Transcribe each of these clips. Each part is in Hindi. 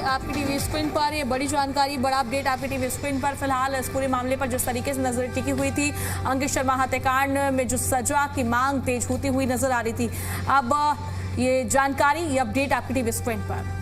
आपकी टीवी स्क्रीन पर। ये बड़ी जानकारी, बड़ा अपडेट आपकी टीवी स्क्रीन पर। फिलहाल इस पूरे मामले पर जिस तरीके से नजर टिकी हुई थी, अंकित शर्मा हत्याकांड में जो सजा की मांग तेज होती हुई नजर आ रही थी, अब ये जानकारी, ये अपडेट आपकी टीवी स्क्रीन पर।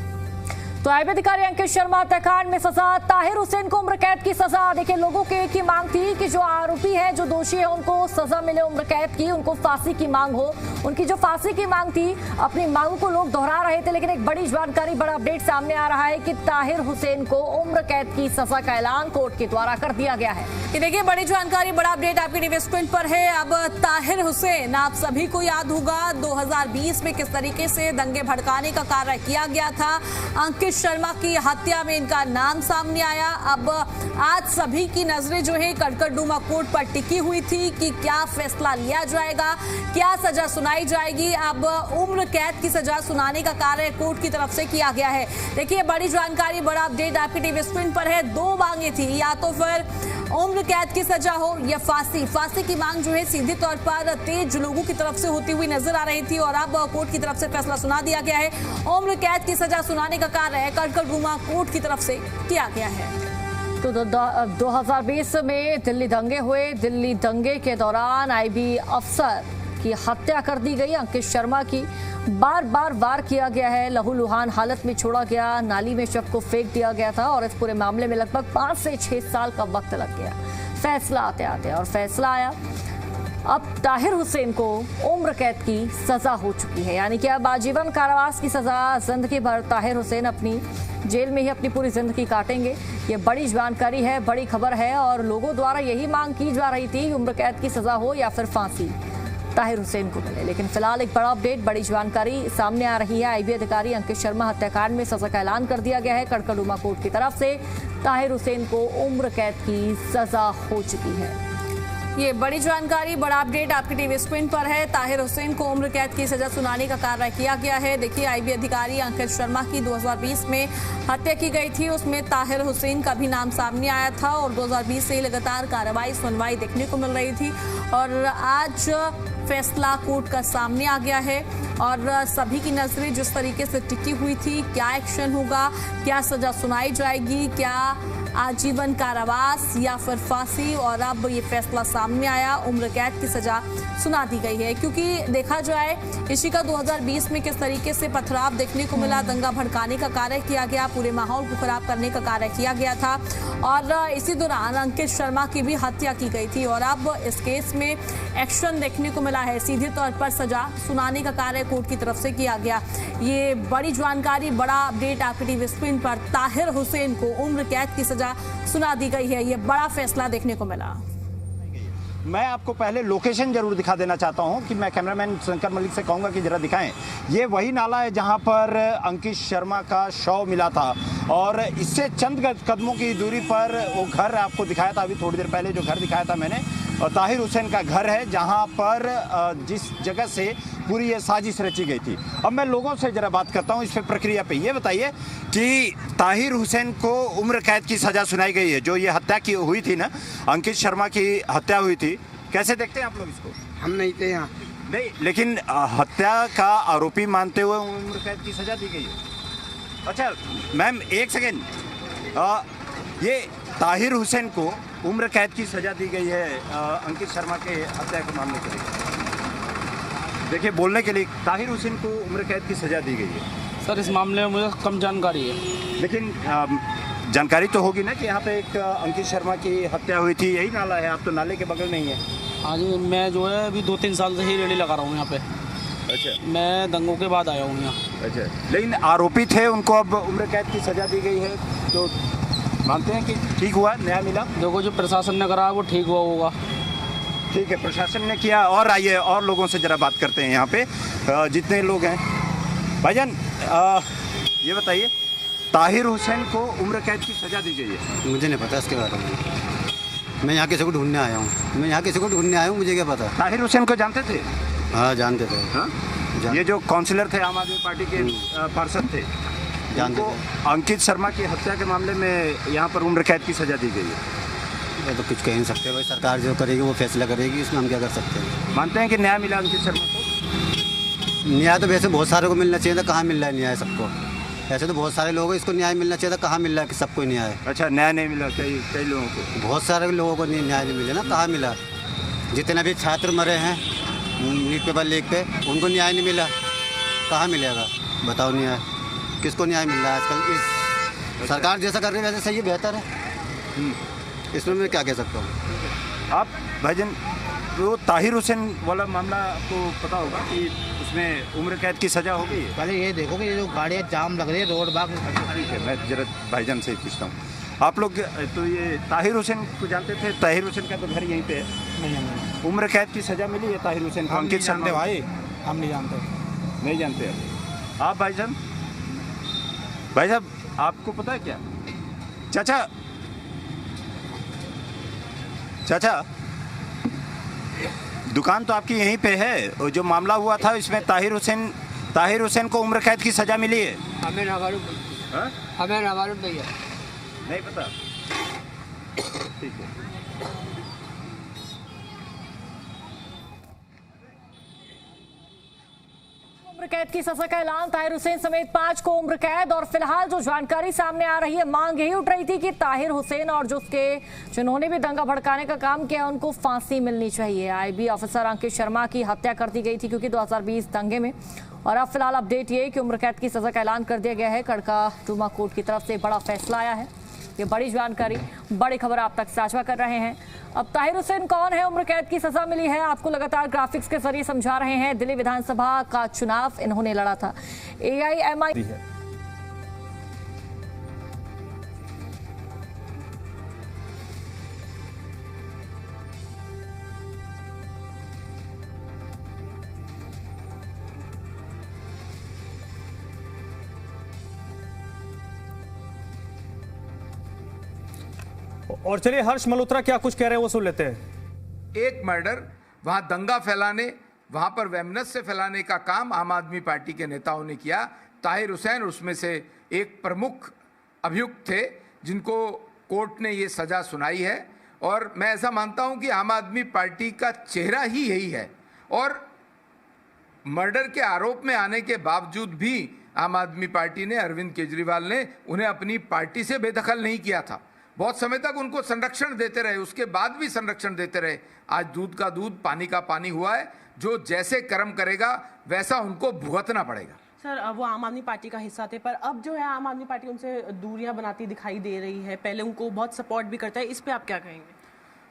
तो आईबी अधिकारी अंकित शर्मा हत्याकांड में सजा, ताहिर हुसैन को उम्र कैद की सजा। देखिए, लोगों की एक ही मांग थी कि जो आरोपी है, जो दोषी है, उनको सजा मिले उम्र कैद की, उनको फांसी की मांग हो। उनकी जो फांसी की मांग थी, अपनी मांगों को लोग दोहरा रहे थे, लेकिन एक बड़ी जानकारी, बड़ा अपडेट सामने आ रहा है कि ताहिर हुसैन को उम्र कैद की सजा का ऐलान कोर्ट के द्वारा कर दिया गया है। ये देखिए, बड़ी जानकारी, बड़ा अपडेट आपकी टीवी स्क्रीन पर है। अब ताहिर हुसैन, आप सभी को याद होगा 2020 में किस तरीके से दंगे भड़काने का कार्य किया गया था। अंकित शर्मा की हत्या में इनका नाम सामने आया। अब आज सभी की नजरें जो है कड़कड़डूमा कोर्ट पर टिकी हुई थी कि क्या फैसला लिया जाएगा, क्या सजा सुनाई जाएगी। अब उम्र कैद की सजा सुनाने का कार्य कोर्ट की तरफ से किया गया है। देखिए, बड़ी जानकारी, बड़ा अपडेट आपकी टीवी स्क्रीन पर है। दो मांगे थी, या तो फिर उम्र कैद की सजा हो या फांसी। फांसी की मांग जो है सीधे तौर पर तेज लोगों की तरफ से होती हुई नजर आ रही थी, और अब कोर्ट की तरफ से फैसला सुना दिया गया है। उम्र कैद की सजा सुनाने का कार्य कड़कड़डूमा कोर्ट की तरफ से किया गया है। तो 2020 में दिल्ली दंगे हुए। दिल्ली दंगे के दौरान आईबी अफसर की हत्या कर दी गई। अंकित शर्मा की बार बार वार किया गया है, लहूलुहान हालत में छोड़ा गया, नाली में शव को फेंक दिया गया था, और इस पूरे मामले में लगभग 5 से 6 साल का वक्त लग गया फैसला आते आते। और फैसला आया, अब ताहिर हुसैन को उम्र कैद की सजा हो चुकी है, यानी कि अब आजीवन कारावास की सजा। जिंदगी भर ताहिर हुसैन अपनी जेल में ही अपनी पूरी जिंदगी काटेंगे। ये बड़ी जानकारी है, बड़ी खबर है, और लोगों द्वारा यही मांग की जा रही थी, उम्र कैद की सजा हो या फिर फांसी ताहिर हुसैन को मिले। लेकिन फिलहाल एक बड़ा अपडेट, बड़ी जानकारी सामने आ रही है। आईबी अधिकारी अंकित शर्मा हत्याकांड में सजा का ऐलान कर दिया गया है कड़कड़डूमा कोर्ट की तरफ से। ताहिर हुसैन को उम्र कैद की सजा हो चुकी है। ये बड़ी जानकारी, बड़ा अपडेट आपकी टीवी स्क्रीन पर है। ताहिर हुसैन को उम्र कैद की सजा सुनाने का कार्य किया गया है। देखिए, आईबी अधिकारी अंकित शर्मा की 2020 में हत्या की गई थी, उसमें ताहिर हुसैन का भी नाम सामने आया था, और 2020 से लगातार कार्रवाई सुनवाई देखने को मिल रही थी, और आज फैसला कोर्ट का सामने आ गया है। और सभी की नजरें जिस तरीके से टिकी हुई थी, क्या एक्शन होगा, क्या सजा सुनाई जाएगी, क्या आजीवन कारावास या फिर फांसी, और अब ये फैसला सामने आया, उम्र कैद की सजा सुना दी गई है। क्योंकि देखा जाए, इसी का 2020 में किस तरीके से पथराव देखने को मिला, दंगा भड़काने का कार्य किया गया, पूरे माहौल को खराब करने का कार्य किया गया था, और इसी दौरान अंकित शर्मा की भी हत्या की गई थी, और अब इस केस में एक्शन देखने को मिला है। सीधे तौर पर सजा सुनाने का कार्य कोर्ट की तरफ से किया गया। ये बड़ी जानकारी, बड़ा अपडेट आपकी टीवी स्क्रीन पर। ताहिर हुसैन को उम्र कैद की सजा सुना दी गई है। ये बड़ा फैसला देखने को मिला। मैं आपको पहले लोकेशन जरूर दिखा देना चाहता हूं कि मैं कैमरामैन शंकर मलिक से कहूंगा कि जरा दिखाएं। ये वही नाला है जहां पर अंकित शर्मा का शव मिला था, और इससे चंद कदमों की दूरी पर वो घर आपको दिखाया था अभी थोड़ी देर पहले, जो घर दिखाया था मैंने, और ताहिर हुसैन का घर है, जहां पर जिस जगह से पूरी ये साजिश रची गई थी। अब मैं लोगों से जरा बात करता हूं इस प्रक्रिया पे। ये बताइए कि ताहिर हुसैन को उम्र कैद की सजा सुनाई गई है, जो ये हत्या की हुई थी ना, अंकित शर्मा की हत्या हुई थी, कैसे देखते हैं आप लोग इसको? हम नहीं थे यहाँ। नहीं, लेकिन हत्या का आरोपी मानते हुए उम्र कैद की सजा दी गई है। अच्छा मैम, एक सेकेंड, ये ताहिर हुसैन को उम्र कैद की सजा दी गई है अंकित शर्मा के हत्या के मामले के लिए। देखिए, बोलने के लिए ताहिर हुसैन को उम्र कैद की सजा दी गई है। सर, इस मामले में मुझे कम जानकारी है, लेकिन जानकारी तो होगी ना कि यहाँ पे एक अंकित शर्मा की हत्या हुई थी, यही नाला है, आप तो नाले के बगल में ही है। हाँ जी, मैं जो है अभी 2-3 साल से ही रेडी लगा रहा हूँ यहाँ पे। अच्छा, मैं दंगों के बाद आया हूँ यहाँ। अच्छा, लेकिन आरोपी थे, उनको अब उम्र कैद की सजा दी गई है, तो मानते हैं कि ठीक हुआ, न्याय मिला? देखो, जो प्रशासन ने करा वो ठीक हुआ होगा। ठीक है, प्रशासन ने किया। और आइए और लोगों से जरा बात करते हैं यहाँ पे जितने लोग हैं। भाईजान, ये बताइए, ताहिर हुसैन को उम्र कैद की सजा दी गई है? मुझे नहीं पता इसके बारे में। मैं यहाँ किसी को ढूंढने आया हूँ, मुझे क्या पता। ताहिर हुसैन को जानते थे? हाँ, जानते थे। हाँ? ये जो काउंसिलर थे, आम आदमी पार्टी के पार्षद थे, जानते थे। अंकित शर्मा की हत्या के मामले में यहाँ पर उम्र कैद की सजा दी गई है। ये तो कुछ कह नहीं सकते भाई, सरकार जो करेगी वो फैसला करेगी, इसमें हम क्या कर सकते हैं। मानते हैं कि न्याय मिला अंकित शर्मा को? न्याय तो वैसे बहुत सारे को मिलना चाहिए था, कहाँ मिल रहा है न्याय सबको। ऐसे तो बहुत सारे लोग हैं, इसको न्याय मिलना चाहिए था, कहाँ मिल रहा है कि सबको न्याय। अच्छा, न्याय नहीं मिला कई कई लोगों को? बहुत सारे लोगों को न्याय नहीं मिला ना, कहाँ मिला। जितने भी छात्र मरे हैं नीट पेपर लीक पे, उनको न्याय नहीं मिला, कहाँ मिलेगा बताओ न्याय? किसको न्याय मिल रहा है आजकल? इस सरकार जैसा कर रही है वैसे सही है, बेहतर है, इसमें मैं क्या कह सकता हूँ। आप भाईजान, वो ताहिर हुसैन वाला मामला आपको पता होगा कि उसमें उम्र कैद की सज़ा हो गई है? पहले ये देखो कि ये जो गाड़ियाँ जाम लग रही है रोड बाग। ठीक है, मैं जरा भाईजान से ही पूछता हूँ। आप लोग तो ये ताहिर हुसैन को जानते थे? ताहिर हुसैन का तो घर यहीं पे है। नहीं, उम्र कैद की सज़ा मिली है ताहिर हुसैन को? हम नहीं अंकित शर्मा जानते भाई, हम नहीं जानते। नहीं जानते आप भाईजान? भाई साहब, आपको पता है क्या? चाचा दुकान तो आपकी यहीं पे है, और जो मामला हुआ था इसमें ताहिर हुसैन को उम्र कैद की सजा मिली है? हमें ना मालूम भैया, नहीं पता। ठीक है। उम्र कैद की सजा का ऐलान, ताहिर हुसैन समेत 5 को उम्र कैद। और फिलहाल जो जानकारी सामने आ रही है, मांग यही उठ रही थी कि ताहिर हुसैन और जिन्होंने भी दंगा भड़काने का काम किया उनको फांसी मिलनी चाहिए। आईबी ऑफिसर अंकित शर्मा की हत्या कर दी गई थी क्योंकि 2020 दंगे में। और अब फिलहाल अपडेट ये कि उम्र कैद की सजा का ऐलान कर दिया गया है। कड़का डूमा कोर्ट की तरफ से बड़ा फैसला आया है। ये बड़ी जानकारी, बड़ी खबर आप तक साझा कर रहे हैं। अब ताहिर हुसैन कौन है, उम्र कैद की सजा मिली है, आपको लगातार ग्राफिक्स के जरिए समझा रहे हैं। दिल्ली विधानसभा का चुनाव इन्होंने लड़ा था। AIMI और चलिए हर्ष मल्होत्रा क्या कुछ कह रहे हैं वो सुन लेते हैं। एक मर्डर, वहां दंगा फैलाने, वहां पर वैमनस्य फैलाने का काम आम आदमी पार्टी के नेताओं ने किया। ताहिर हुसैन उसमें से एक प्रमुख अभियुक्त थे जिनको कोर्ट ने ये सजा सुनाई है। और मैं ऐसा मानता हूं कि आम आदमी पार्टी का चेहरा ही यही है। और मर्डर के आरोप में आने के बावजूद भी आम आदमी पार्टी ने, अरविंद केजरीवाल ने उन्हें अपनी पार्टी से बेदखल नहीं किया था। बहुत समय तक उनको संरक्षण देते रहे, उसके बाद भी संरक्षण देते रहे। आज दूध का दूध पानी का पानी हुआ है। जो जैसे कर्म करेगा वैसा उनको भुगतना पड़ेगा। सर, वो आम आदमी पार्टी का हिस्सा थे, पर अब जो है आम आदमी पार्टी उनसे दूरियां बनाती दिखाई दे रही है। पहले उनको बहुत सपोर्ट भी करता है, इस पे आप क्या कहेंगे?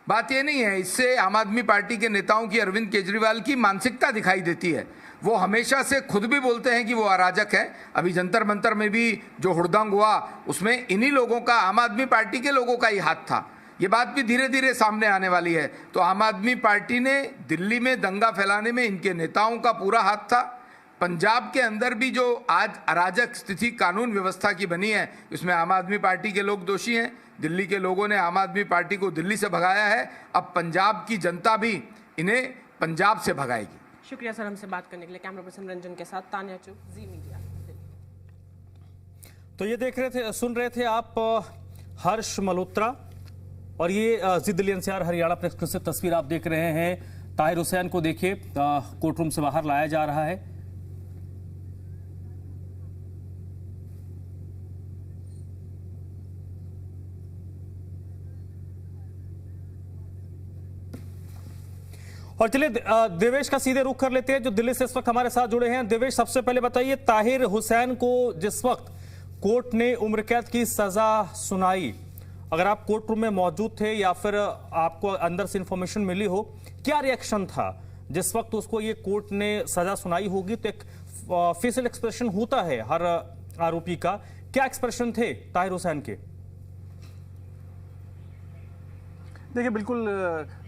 बात ये नहीं है, इससे आम आदमी पार्टी के नेताओं की, अरविंद केजरीवाल की मानसिकता दिखाई देती है। वो हमेशा से खुद भी बोलते हैं कि वो अराजक है। अभी जंतर मंतर में भी जो हुड़दंग हुआ उसमें इन्हीं लोगों का, आम आदमी पार्टी के लोगों का ही हाथ था। ये बात भी धीरे धीरे सामने आने वाली है। तो आम आदमी पार्टी ने दिल्ली में दंगा फैलाने में इनके नेताओं का पूरा हाथ था। पंजाब के अंदर भी जो आज अराजक स्थिति कानून व्यवस्था की बनी है, इसमें आम आदमी पार्टी के लोग दोषी हैं। दिल्ली के लोगों ने आम आदमी पार्टी को दिल्ली से भगाया है, अब पंजाब की जनता भी इन्हें पंजाब से भगाएगी। शुक्रिया सर, हमसे बात करने के लिए। कैमरा पर्सन रंजन के साथ तान्या चुप, जी मीडिया। तो ये सुन रहे थे आप हर्ष मल्होत्रा, और ये जी Delhi NCR Haryana press club से तस्वीर आप देख रहे हैं। ताहिर हुसैन को देखिए कोर्ट रूम से बाहर लाया जा रहा है। और चलिए देवेश का सीधे रुख कर लेते हैं जो दिल्ली से इस वक्त हमारे साथ जुड़े हैं। देवेश, सबसे पहले बताइए, ताहिर हुसैन को जिस वक्त कोर्ट ने उम्र कैद की सजा सुनाई, अगर आप कोर्ट रूम में मौजूद थे या फिर आपको अंदर से इंफॉर्मेशन मिली हो, क्या रिएक्शन था जिस वक्त उसको ये कोर्ट ने सजा सुनाई होगी? तो एक फेशियल एक्सप्रेशन होता है हर आरोपी का, क्या एक्सप्रेशन थे ताहिर हुसैन के? देखिए, बिल्कुल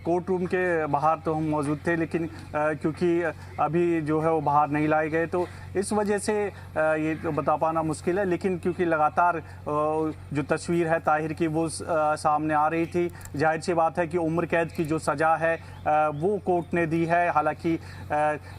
कोर्ट रूम के बाहर तो हम मौजूद थे, लेकिन क्योंकि अभी जो है वो बाहर नहीं लाए गए तो इस वजह से ये तो बता पाना मुश्किल है। लेकिन क्योंकि लगातार जो तस्वीर है ताहिर की वो सामने आ रही थी, जाहिर सी बात है कि उम्र कैद की जो सज़ा है वो कोर्ट ने दी है। हालांकि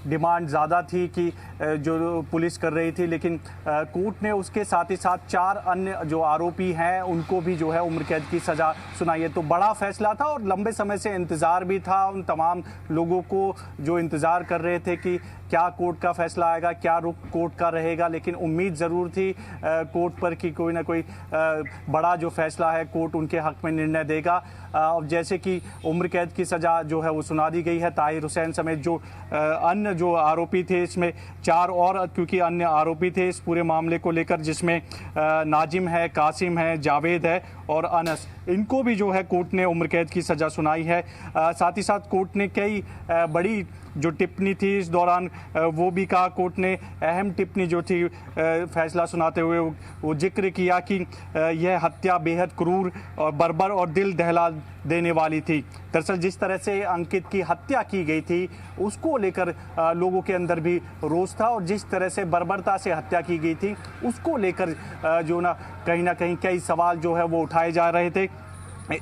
डिमांड ज़्यादा थी कि जो पुलिस कर रही थी, लेकिन कोर्ट ने उसके साथ ही साथ 4 अन्य जो आरोपी हैं उनको भी जो है उम्र कैद की सज़ा सुनाई है। तो बड़ा फैसला था और लंबे समय से इंतजार इंतज़ार भी था उन तमाम लोगों को जो इंतज़ार कर रहे थे कि क्या कोर्ट का फैसला आएगा, क्या रुख कोर्ट का रहेगा, लेकिन उम्मीद ज़रूर थी कोर्ट पर कि कोई ना कोई बड़ा जो फैसला है कोर्ट उनके हक़ में निर्णय देगा। अब जैसे कि उम्र कैद की सज़ा जो है वो सुना दी गई है ताहिर हुसैन समेत जो अन्य जो आरोपी थे, इसमें 4 और क्योंकि अन्य आरोपी थे इस पूरे मामले को लेकर, जिसमें नाजिम है, कासिम है, जावेद है और अनस, इनको भी जो है कोर्ट ने उम्र कैद की सज़ा सुनाई है। साथ ही साथ कोर्ट ने कई बड़ी जो टिप्पणी थी इस दौरान वो भी कहा, कोर्ट ने अहम टिप्पणी जो थी फैसला सुनाते हुए वो जिक्र किया कि यह हत्या बेहद क्रूर और बर्बर और दिल दहला देने वाली थी। दरअसल जिस तरह से अंकित की हत्या की गई थी उसको लेकर लोगों के अंदर भी रोष था और जिस तरह से बर्बरता से हत्या की गई थी उसको लेकर जो ना कहीं कई सवाल जो है वो उठाए जा रहे थे।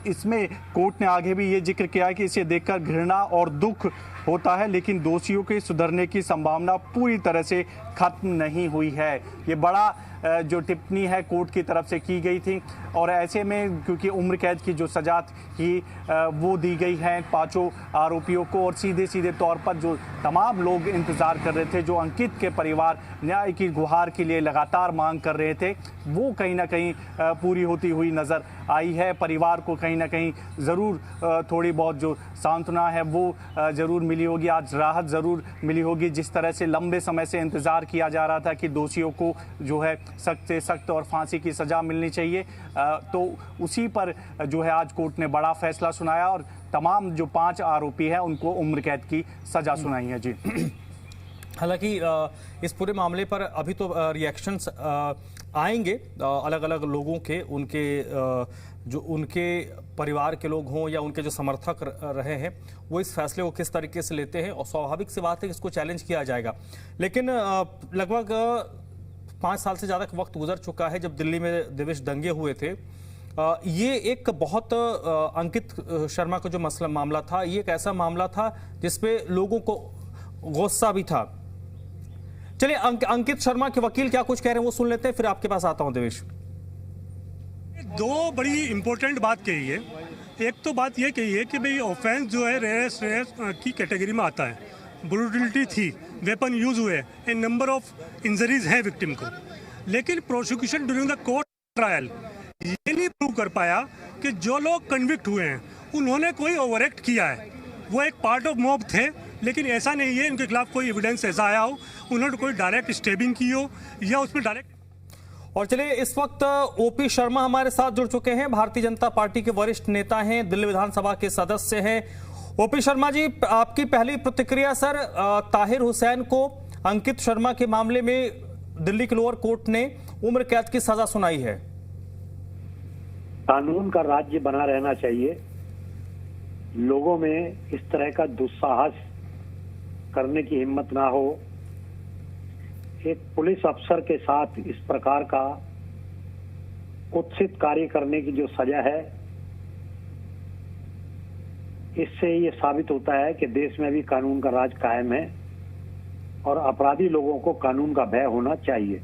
इसमें कोर्ट ने आगे भी ये जिक्र किया है कि इसे देखकर घृणा और दुख होता है, लेकिन दोषियों के सुधरने की संभावना पूरी तरह से खत्म नहीं हुई है। ये बड़ा जो टिप्पणी है कोर्ट की तरफ से की गई थी और ऐसे में क्योंकि उम्र कैद की जो सजा थी वो दी गई है 5 आरोपियों को और सीधे तौर पर जो तमाम लोग इंतज़ार कर रहे थे, जो अंकित के परिवार न्याय की गुहार के लिए लगातार मांग कर रहे थे, वो कहीं ना कहीं पूरी होती हुई नज़र आई है। परिवार को कहीं ना कहीं ज़रूर थोड़ी बहुत जो सांत्वना है वो ज़रूर मिली होगी, आज राहत ज़रूर मिली होगी। जिस तरह से लंबे समय से इंतज़ार किया जा रहा था कि दोषियों को जो है सख्त से सख्त और फांसी की सज़ा मिलनी चाहिए, तो उसी पर जो है आज कोर्ट ने बड़ा फैसला सुनाया और तमाम जो 5 आरोपी हैं उनको उम्र कैद की सज़ा सुनाई है। जी हालांकि इस पूरे मामले पर अभी तो रिएक्शंस आएंगे अलग अलग लोगों के, उनके जो उनके परिवार के लोग हों या उनके जो समर्थक रहे हैं वो इस फैसले को किस तरीके से लेते हैं और स्वाभाविक सी बात है कि इसको चैलेंज किया जाएगा। लेकिन लगभग 5 साल से ज़्यादा वक्त गुजर चुका है जब दिल्ली में देवेश दंगे हुए थे। ये एक बहुत अंकित शर्मा का जो मसला मामला था, ये एक ऐसा मामला था जिसपे लोगों को गुस्सा भी था। चलिए अंकित शर्मा के वकील क्या कुछ कह रहे हैं वो सुन लेते हैं, फिर आपके पास आता हूं देवेश। 2 बड़ी इंपॉर्टेंट बात कही है। एक तो बात ये कही है कि भाई ऑफेंस जो है रेयस की कैटेगरी में आता है, ब्रूटलिटी थी, वेपन यूज हुए, ए नंबर ऑफ इंजरीज हैं विक्टिम को, लेकिन prosecution during the court trial ये नहीं प्रूव कर पाया कि जो लोग कन्विक्ट हुए हैं उन्होंने कोई ओवर एक्ट किया है। वो एक पार्ट ऑफ मॉब थे, लेकिन ऐसा नहीं है इनके खिलाफ कोई एविडेंस ऐसा आया हो उन्होंने कोई डायरेक्ट स्टेबिंग की हो या उसमें डायरेक्ट। और चलिए इस वक्त ओपी शर्मा हमारे साथ जुड़ चुके हैं, भारतीय जनता पार्टी के वरिष्ठ नेता हैं, दिल्ली विधानसभा के सदस्य हैं। ओपी शर्मा जी, आपकी पहली प्रतिक्रिया सर, ताहिर हुसैन को अंकित शर्मा के मामले में दिल्ली के लोअर कोर्ट ने उम्र कैद की सजा सुनाई है। कानून का राज्य बना रहना चाहिए, लोगों में इस तरह का दुस्साहस करने की हिम्मत ना हो। एक पुलिस अफसर के साथ इस प्रकार का कुत्सित कार्य करने की जो सजा है, इससे ये साबित होता है कि देश में भी कानून का राज कायम है और अपराधी लोगों को कानून का भय होना चाहिए।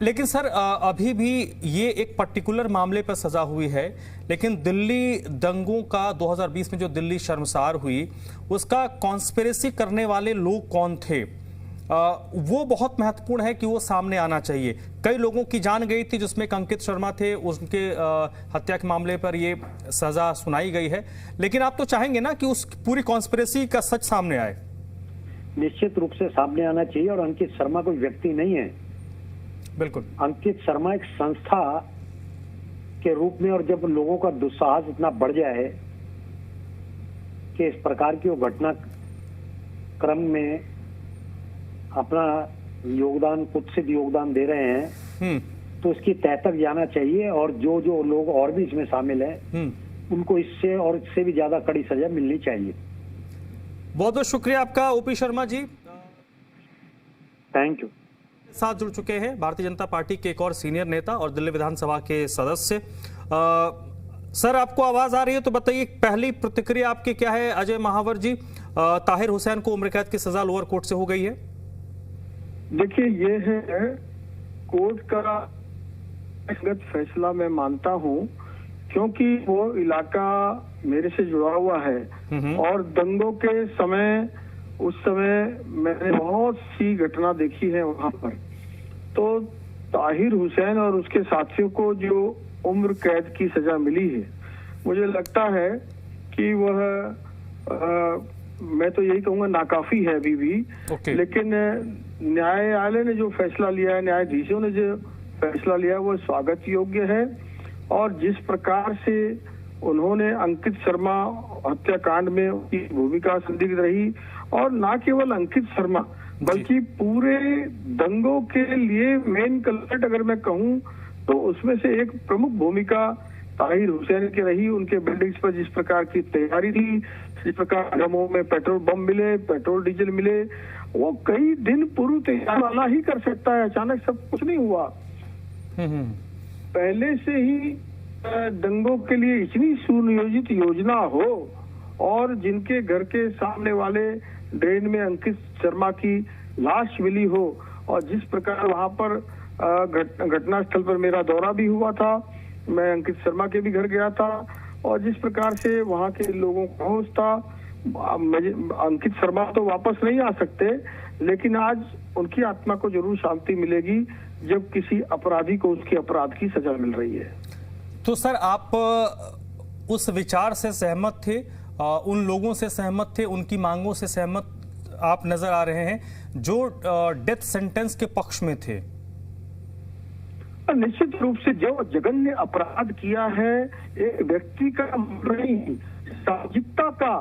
लेकिन सर अभी भी ये एक पर्टिकुलर मामले पर सजा हुई है, लेकिन दिल्ली दंगों का 2020 में जो दिल्ली शर्मसार हुई उसका कॉन्स्पिरेसी करने वाले लोग कौन थे, वो बहुत महत्वपूर्ण है कि वो सामने आना चाहिए। कई लोगों की जान गई थी जिसमें अंकित शर्मा थे, उनके हत्या के मामले पर ये सजा सुनाई गई है, लेकिन आप तो चाहेंगे ना कि उस पूरी कॉन्स्पिरेसी का सच सामने आए। निश्चित रूप से सामने आना चाहिए और अंकित शर्मा कोई व्यक्ति नहीं है, बिल्कुल अंकित शर्मा एक संस्था के रूप में, और जब लोगों का दुस्साहस इतना बढ़ जाए कि इस प्रकार की वो घटना क्रम में अपना योगदान, कुत्सित योगदान दे रहे हैं, तो इसकी तह तक जाना चाहिए और जो जो लोग और भी इसमें शामिल हैं उनको इससे और इससे भी ज्यादा कड़ी सजा मिलनी चाहिए। बहुत बहुत शुक्रिया आपका O P Sharma ji, thank you. साथ जुड़ चुके हैं भारतीय जनता पार्टी के एक और सीनियर नेता और दिल्ली विधानसभा के सदस्य। सर आपको आवाज आ रही है तो बताइए, पहली प्रतिक्रिया आपकी क्या है? अजय महावर जी, ताहिर हुसैन को उम्र कैद की सजा लोअर कोर्ट से हो गई है। देखिए, ये है कोर्ट का व्यक्तिगत फैसला। मैं मानता हूं क्योंकि वो इलाका मेरे से जुड़ा हुआ है और दंगों के समय उस समय मैंने बहुत सी घटना देखी है वहां पर। तो ताहिर हुसैन और उसके साथियों को जो उम्र कैद की सजा मिली है, मुझे लगता है कि वह मैं तो यही कहूंगा नाकाफी है अभी भी। लेकिन न्यायालय ने जो फैसला लिया है, न्यायाधीशों ने जो फैसला लिया है, वो स्वागत योग्य है। और जिस प्रकार से उन्होंने अंकित शर्मा हत्याकांड में उनकी भूमिका संदिग्ध रही, और न केवल अंकित शर्मा बल्कि पूरे दंगों के लिए मेन कल्प्रिट अगर मैं कहूं तो उसमें से एक प्रमुख भूमिका ताहिर हुसैन की रही। उनके बिल्डिंग्स पर जिस प्रकार की तैयारी थी, जिस प्रकार जम्मू में पेट्रोल बम मिले, पेट्रोल डीजल मिले, वो कई दिन पूर्व तैयार वाला ही कर सकता है। अचानक सब कुछ नहीं हुआ। पहले से ही दंगों के लिए इतनी सुनियोजित योजना हो और जिनके घर के सामने वाले ड्रेन में अंकित शर्मा की लाश मिली हो, और जिस प्रकार वहां पर घटना स्थल पर मेरा दौरा भी हुआ था, मैं अंकित शर्मा के भी घर गया था, और जिस प्रकार से वहां के लोगों का होश था, अंकित शर्मा तो वापस नहीं आ सकते, लेकिन आज उनकी आत्मा को जरूर शांति मिलेगी जब किसी अपराधी को उसके अपराध की सजा मिल रही है। तो सर, आप उस विचार से सहमत थे, उन लोगों से सहमत थे, उनकी मांगों से सहमत आप नजर आ रहे हैं जो डेथ सेंटेंस के पक्ष में थे? निश्चित रूप से जो जघन्य अपराध किया है, एक व्यक्ति का नहीं, सामाजिकता का,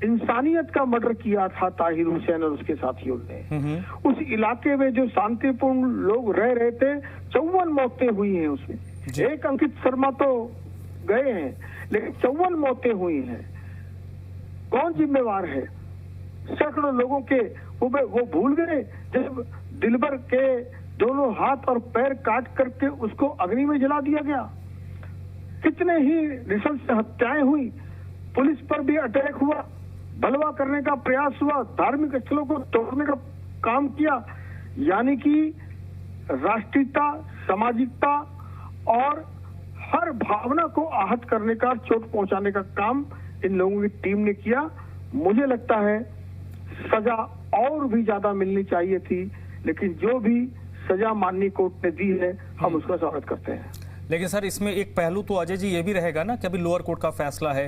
इंसानियत का मर्डर किया था ताहिर हुसैन और उसके साथियों ने। उस इलाके में जो शांतिपूर्ण लोग रह रहे थे, 54 मौतें हुई हैं उसमें। एक अंकित शर्मा तो गए हैं, लेकिन 54 मौतें हुई हैं। कौन जिम्मेवार है? सैकड़ों लोगों के वो भूल गए जब दिलबर के दोनों हाथ और पैर काट करके उसको अग्नि में जला दिया गया। कितने ही नृशंस हत्याएं हुई, पुलिस पर भी अटैक हुआ, बलवा करने का प्रयास हुआ, धार्मिक स्थलों को तोड़ने का काम किया। यानी कि राष्ट्रीयता, सामाजिकता और हर भावना को आहत करने का, चोट पहुंचाने का काम इन लोगों की टीम ने किया। मुझे लगता है सजा और भी ज्यादा मिलनी चाहिए थी, लेकिन जो भी सजा माननीय कोर्ट ने दी है, हम उसका स्वागत करते हैं। लेकिन सर, इसमें एक पहलू तो अजय जी ये भी रहेगा ना कि अभी लोअर कोर्ट का फैसला है।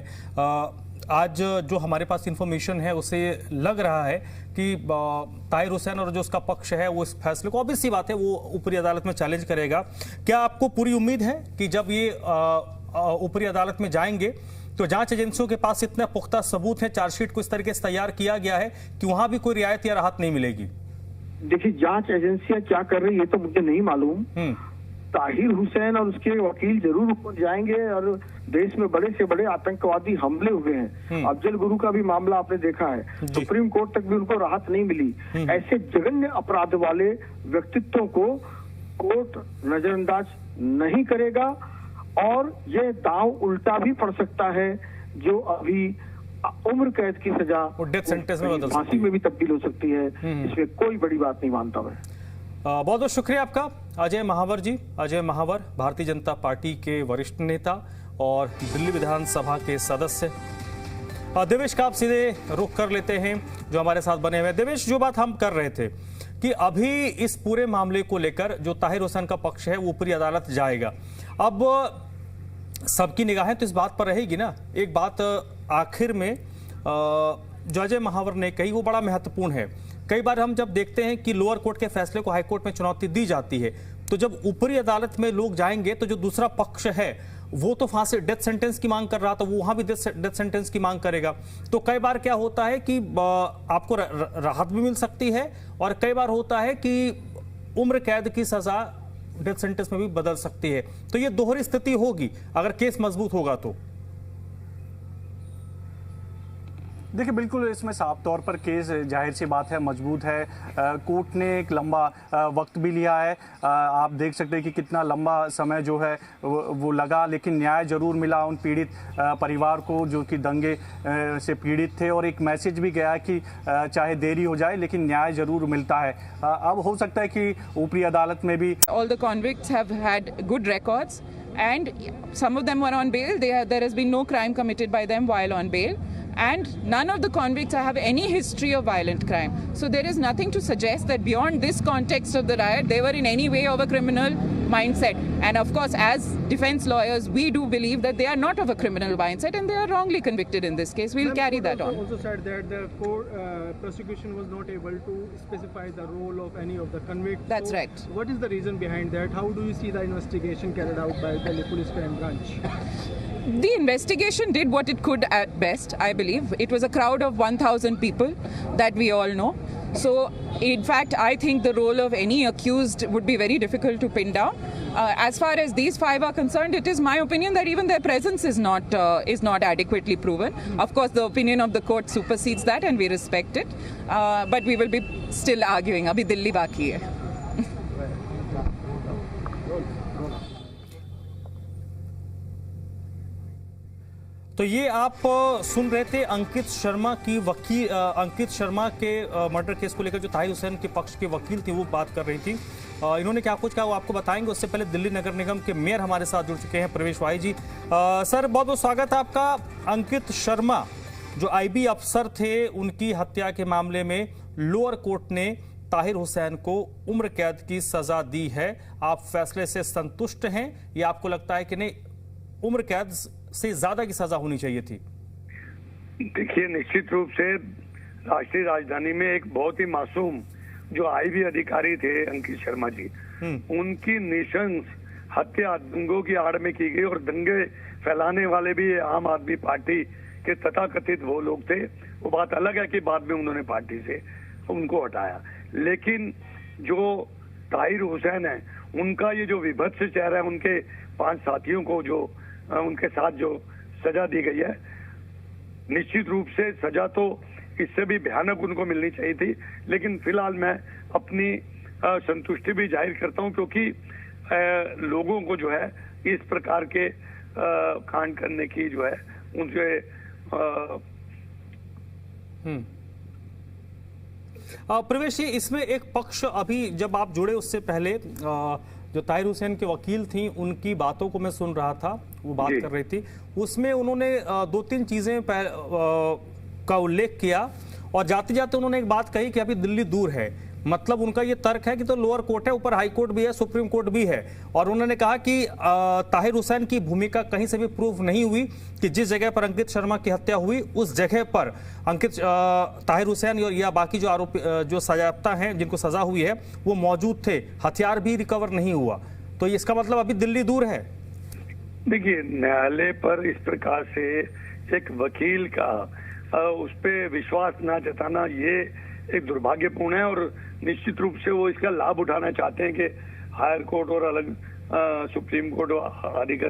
आज जो हमारे पास इंफॉर्मेशन है उसे लग रहा है कि ताहिर हुसैन और जो उसका पक्ष है वो इस फैसले को, ऑब्वियस सी बात है, वो ऊपरी अदालत में चैलेंज करेगा। क्या आपको पूरी उम्मीद है कि जब ये ऊपरी अदालत में जाएंगे तो जांच एजेंसियों के पास इतने पुख्ता सबूत हैं, चार्जशीट को इस तरीके से तैयार किया गया है कि वहां भी कोई रियायत या राहत नहीं मिलेगी? देखिए, जांच एजेंसियां क्या कर रही है तो मुझे नहीं मालूम। ताहिर हुसैन और उसके वकील जरूर ऊपर जाएंगे, और देश में बड़े से बड़े आतंकवादी हमले हुए हैं। अफजल गुरु का भी मामला आपने देखा है, सुप्रीम कोर्ट तक भी उनको राहत नहीं मिली। ऐसे जघन्य अपराध वाले व्यक्तित्वों को कोर्ट नजरअंदाज नहीं करेगा, और ये दांव उल्टा भी पड़ सकता है। जो अभी उम्र कैद की सजा डेथ सेंटेंस में बदल, फांसी में भी तब्दील हो सकती है, इसमें कोई बड़ी बात नहीं मानता मैं। बहुत बहुत शुक्रिया आपका अजय महावर जी। अजय महावर भारतीय जनता पार्टी के वरिष्ठ नेता और दिल्ली विधानसभा के सदस्य। देवेश का आप सीधे रुख कर लेते हैं जो हमारे साथ बने हुए। देवेश, जो बात हम कर रहे थे कि अभी इस पूरे मामले को लेकर जो ताहिर हुसैन का पक्ष है वो ऊपरी अदालत जाएगा। अब सबकी निगाहें तो इस बात पर रहेगी ना। एक बात आखिर में जो अजय महावर ने कही वो बड़ा महत्वपूर्ण है। कई बार हम जब देखते हैं कि लोअर कोर्ट के फैसले को हाई कोर्ट में चुनौती दी जाती है, तो जब ऊपरी अदालत में लोग जाएंगे तो जो दूसरा पक्ष है वो तो फांसी, डेथ सेंटेंस की मांग कर रहा था, वो वहां भी डेथ सेंटेंस की मांग करेगा। तो कई बार क्या होता है कि आपको राहत भी मिल सकती है, और कई बार होता है कि उम्र कैद की सजा डेथ सेंटेंस में भी बदल सकती है। तो ये दोहरी स्थिति होगी अगर केस मजबूत होगा तो। देखिए, बिल्कुल इसमें साफ तौर पर केस जाहिर सी बात है मजबूत है। कोर्ट ने एक लंबा वक्त भी लिया है। आप देख सकते हैं कि कितना लंबा समय जो है वो लगा, लेकिन न्याय जरूर मिला उन पीड़ित परिवार को जो कि दंगे से पीड़ित थे, और एक मैसेज भी गया कि चाहे देरी हो जाए लेकिन न्याय जरूर मिलता है। अब हो सकता है कि ऊपरी अदालत में भी All the convicts have had good records. and some of them were on bail. There has been no crime committed by them while on bail. And none of the convicts have any history of violent crime. So there is nothing to suggest that beyond this context of the riot, they were in any way of a criminal mindset. And of course, as defense lawyers, we do believe that they are not of a criminal mindset and they are wrongly convicted in this case. We'll carry that on. Also said that the prosecution was not able to specify the role of any of the convicts. That's right. What is the reason behind that? How do you see the investigation carried out by the police crime branch? The investigation did what it could at best, I believe. It was a crowd of 1,000 people that we all know. So, in fact, I think the role of any accused would be very difficult to pin down. As far as these 5 are concerned, it is my opinion that even their presence is not adequately proven. Of course, the opinion of the court supersedes that, and we respect it. But we will be still arguing. Abhi Delhi baki hai. तो ये आप सुन रहे थे अंकित शर्मा के मर्डर केस को लेकर जो ताहिर हुसैन के पक्ष के वकील थी वो बात कर रही थी। इन्होंने क्या कुछ कहा वो आपको बताएंगे। उससे पहले दिल्ली नगर निगम के मेयर हमारे साथ जुड़ चुके हैं, प्रवेश वाही जी। सर, बहुत बहुत स्वागत है आपका। अंकित शर्मा जो आईबी अफसर थे, उनकी हत्या के मामले में लोअर कोर्ट ने ताहिर हुसैन को उम्र कैद की सजा दी है। आप फैसले से संतुष्ट हैं या आपको लगता है कि नहीं, उम्र कैद से ज्यादा की सजा होनी चाहिए थी? देखिए, निश्चित रूप से राष्ट्रीय राजधानी में एक बहुत ही मासूम जो आईबी अधिकारी थे अंकित शर्मा जी, उनकी निशंस हत्या दंगों की आड़ में की गई। और दंगे फैलाने वाले भी आम आदमी पार्टी के तथाकथित वो लोग थे। वो बात अलग है कि बाद में उन्होंने पार्टी से उनको हटाया, लेकिन जो ताहिर हुसैन है उनका ये जो विभत्स चेहरा है, उनके 5 साथियों को जो उनके साथ जो सजा दी गई है, निश्चित रूप से सजा तो इससे भी भयानक उनको मिलनी चाहिए थी। लेकिन फिलहाल मैं अपनी संतुष्टि भी जाहिर करता हूं, क्योंकि लोगों को जो है इस प्रकार के कांड करने की जो है उनसे प्रवेश जी, इसमें एक पक्ष अभी जब आप जुड़े उससे पहले जो ताहिर हुसैन के वकील थी, उनकी बातों को मैं सुन रहा था, वो बात कर रही थी। उसमें उन्होंने 2-3 चीजें का उल्लेख किया और जाते जाते उन्होंने एक बात कही कि अभी दिल्ली दूर है। मतलब उनका ये तर्क है कि तो लोअर कोर्ट है, ऊपर हाई कोर्ट भी है, सुप्रीम कोर्ट भी है। और उन्होंने कहा कि ताहिर हुसैन की भूमिका कहीं से भी प्रूव नहीं हुई कि जिस जगह पर अंकित शर्मा की हत्या हुई उस जगह पर ताहिर हुसैन और या बाकी जो आरोपी जो सजायाफ्ता हैं जिनको सजा हुई है वो मौजूद थे, हथियार भी रिकवर नहीं हुआ। तो इसका मतलब अभी दिल्ली दूर है। देखिए, न्यायालय पर इस प्रकार से एक वकील का उस पर विश्वास ना जताना ये एक दुर्भाग्यपूर्ण है। और निश्चित रूप से वो इसका लाभ उठाना चाहते हैं कि हायर कोर्ट और अलग सुप्रीम कोर्ट आदि का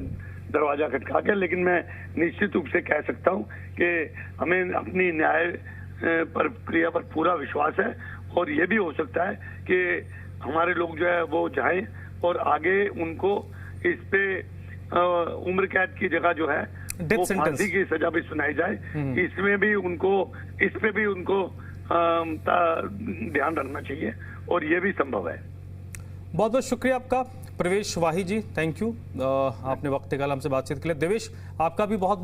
दरवाजा खटका के। लेकिन मैं निश्चित रूप से कह सकता हूं कि हमें अपनी न्याय प्रक्रिया पर पूरा विश्वास है। और ये भी हो सकता है कि हमारे लोग जो है वो जाएं और आगे उनको इस पे उम्र कैद की जगह जो है वो फांसी की सजा भी सुनाई जाए। इसमें भी उनको इस पे भी उनको ध्यान रखना चाहिए और ये भी संभव है। बहुत बहुत शुक्रिया आपका प्रवेश वाही जी, थैंक यू। आपने वक्त निकाला हमसे बातचीत के लिए। देवेश, आपका भी बहुत